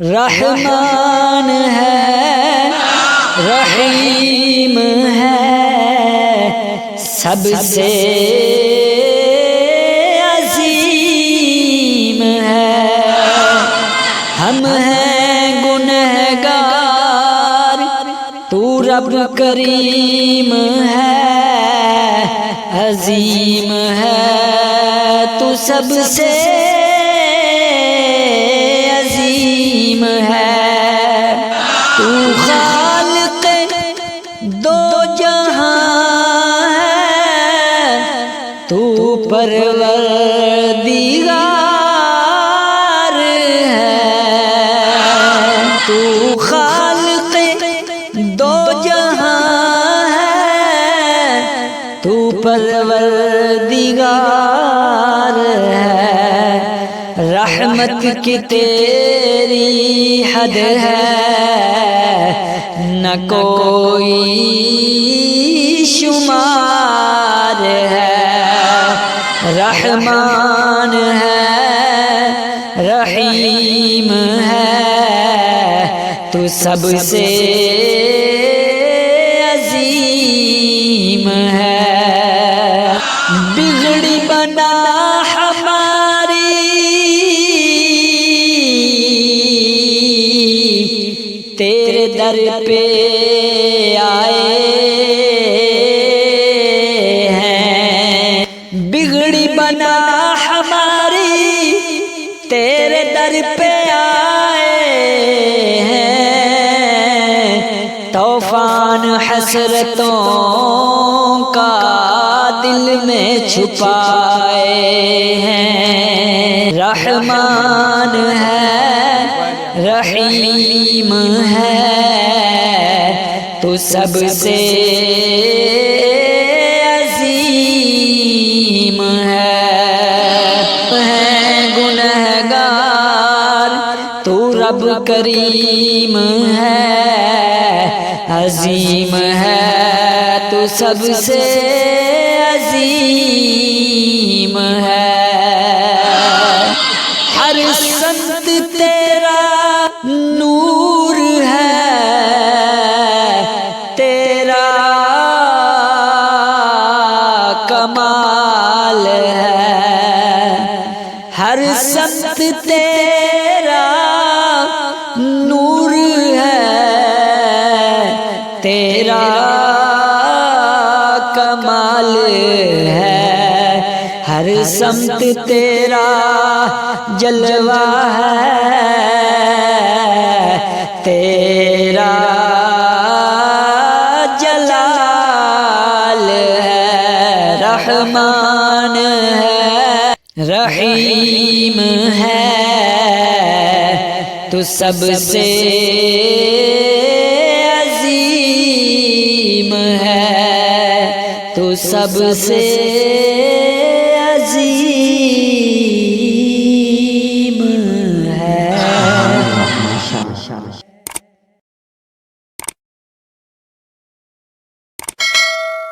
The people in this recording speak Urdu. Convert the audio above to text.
رحمان ہے رحیم ہے سب سے عظیم ہے، ہم ہیں گنہگار تو رب کریم ہے، عظیم ہے تو سب سے عظیم ہے، تو خالق دو جہاں ہے، تو پروردگار ہے، تو خالق دو جہاں ہے، تو پروردگار ہے، رحمت کی تیری حد ہے نہ کوئی شمار ہے، رحمان ہے رحیم ہے تو سب سے عظیم ہے، بگڑی بنا ہماری تیرے در پہ آئے ہیں، بگڑی بنا ہماری تیرے در پہ آئے ہیں، طوفان حسرتوں کا دل میں چھپائے ہیں، رحمان ہے رحیم ہے تو سب سے عظیم ہے، گنہگار تو رب کریم ہے، عظیم ہے تو سب سے عظیم ہے، ہر سمت تیرا نور ہے، تیرا کمال ہے، ہر سمت تیرا نور ہے، تیرا کمال ہے، ہر سمت تیرا جلوہ ہے، تیرا جلال ہے، رحمان ہے رحیم ہے تو سب سے عظیم ہے، تو سب سے